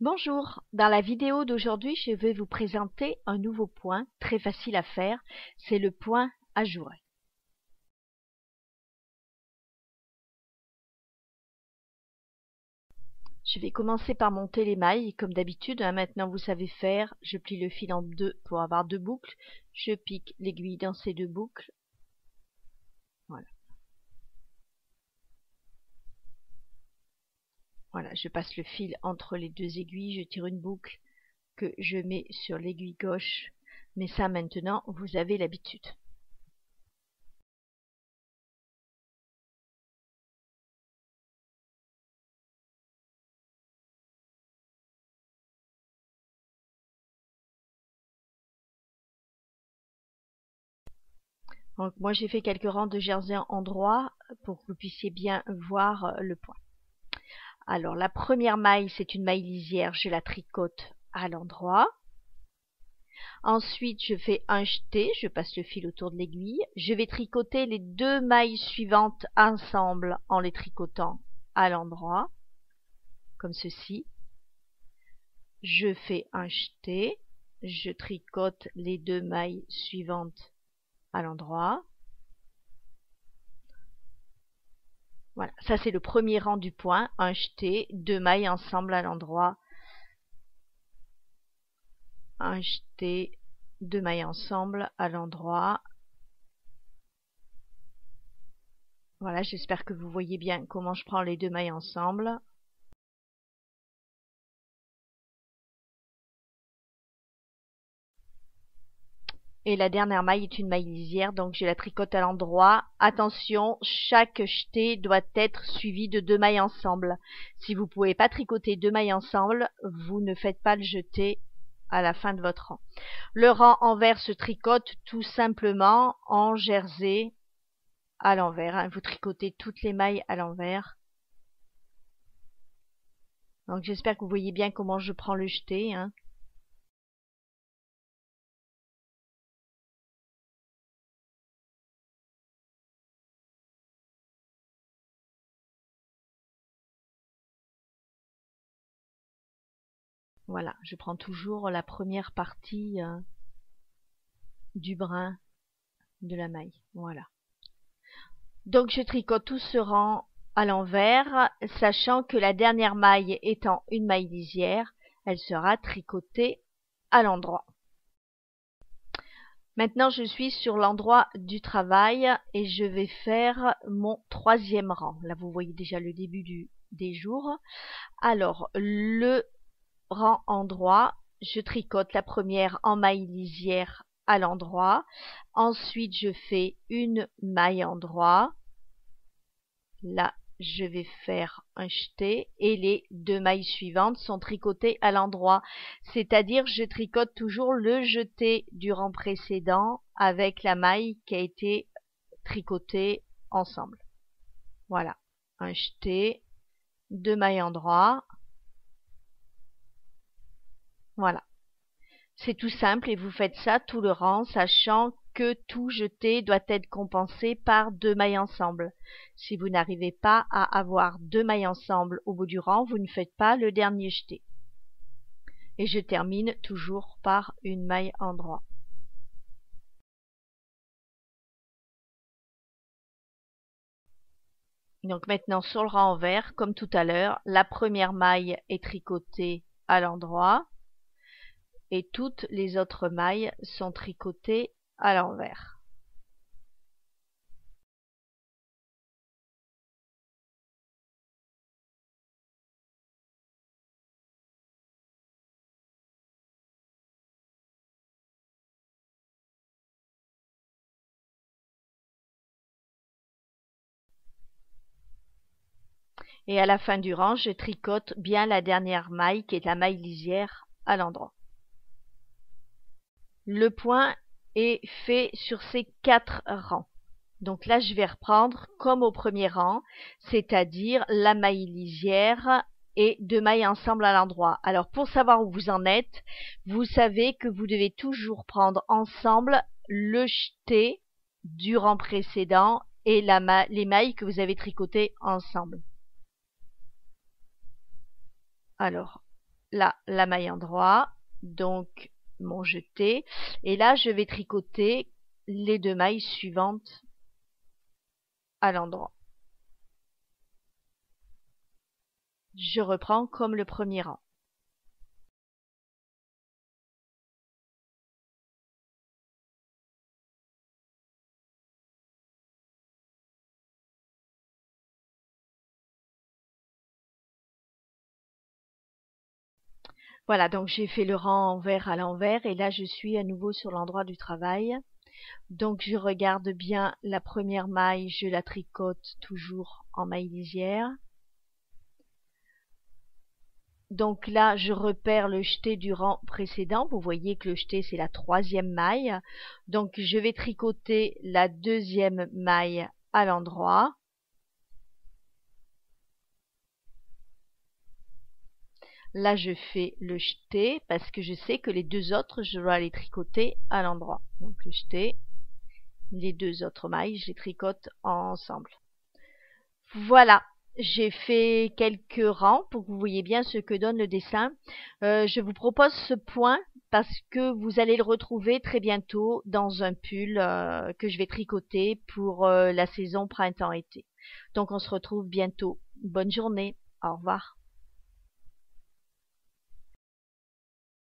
Bonjour, dans la vidéo d'aujourd'hui, je vais vous présenter un nouveau point très facile à faire, c'est le point ajouré. Je vais commencer par monter les mailles, comme d'habitude, maintenant vous savez faire, je plie le fil en deux pour avoir deux boucles, je pique l'aiguille dans ces deux boucles, voilà. Voilà, je passe le fil entre les deux aiguilles, je tire une boucle que je mets sur l'aiguille gauche, mais ça maintenant vous avez l'habitude. Donc moi j'ai fait quelques rangs de jersey en droit pour que vous puissiez bien voir le point. Alors la première maille, c'est une maille lisière, je la tricote à l'endroit. Ensuite je fais un jeté, je passe le fil autour de l'aiguille. Je vais tricoter les deux mailles suivantes ensemble en les tricotant à l'endroit, comme ceci. Je fais un jeté, je tricote les deux mailles suivantes à l'endroit. Voilà, ça c'est le premier rang du point, un jeté, deux mailles ensemble à l'endroit, un jeté, deux mailles ensemble à l'endroit. Voilà, j'espère que vous voyez bien comment je prends les deux mailles ensemble. Et la dernière maille est une maille lisière, donc je la tricote à l'endroit. Attention, chaque jeté doit être suivi de deux mailles ensemble. Si vous ne pouvez pas tricoter deux mailles ensemble, vous ne faites pas le jeté à la fin de votre rang. Le rang envers se tricote tout simplement en jersey à l'envers. Vous tricotez toutes les mailles à l'envers. Donc j'espère que vous voyez bien comment je prends le jeté. Voilà, je prends toujours la première partie du brin de la maille. Voilà. Donc je tricote tout ce rang à l'envers, sachant que la dernière maille étant une maille lisière, elle sera tricotée à l'endroit. Maintenant je suis sur l'endroit du travail et je vais faire mon troisième rang. Là vous voyez déjà le début des jours. Alors le rang endroit, je tricote la première en maille lisière à l'endroit. Ensuite je fais une maille endroit. Là je vais faire un jeté et les deux mailles suivantes sont tricotées à l'endroit, c'est-à-dire je tricote toujours le jeté du rang précédent avec la maille qui a été tricotée ensemble. Voilà, un jeté, deux mailles endroit. Voilà, c'est tout simple et vous faites ça tout le rang, sachant que tout jeté doit être compensé par deux mailles ensemble. Si vous n'arrivez pas à avoir deux mailles ensemble au bout du rang, vous ne faites pas le dernier jeté. Et je termine toujours par une maille endroit. Donc maintenant sur le rang envers, comme tout à l'heure, la première maille est tricotée à l'endroit et toutes les autres mailles sont tricotées à l'envers. Et à la fin du rang, je tricote bien la dernière maille qui est la maille lisière à l'endroit. Le point est fait sur ces 4 rangs. Donc là, je vais reprendre comme au premier rang, c'est-à-dire la maille lisière et deux mailles ensemble à l'endroit. Alors pour savoir où vous en êtes, vous savez que vous devez toujours prendre ensemble le jeté du rang précédent et les mailles que vous avez tricotées ensemble. Alors, là la maille endroit, donc mon jeté, et là je vais tricoter les 2 mailles suivantes à l'endroit. Je reprends comme le premier rang. Voilà, donc j'ai fait le rang envers à l'envers et là je suis à nouveau sur l'endroit du travail. Donc je regarde bien la première maille, je la tricote toujours en maille lisière. Donc là, je repère le jeté du rang précédent. Vous voyez que le jeté, c'est la 3e maille. Donc je vais tricoter la 2e maille à l'endroit. Là, je fais le jeté parce que je sais que les 2 autres, je dois les tricoter à l'endroit. Donc le jeté, les 2 autres mailles, je les tricote ensemble. Voilà, j'ai fait quelques rangs pour que vous voyez bien ce que donne le dessin. Je vous propose ce point parce que vous allez le retrouver très bientôt dans un pull que je vais tricoter pour la saison printemps-été. Donc on se retrouve bientôt. Bonne journée, au revoir.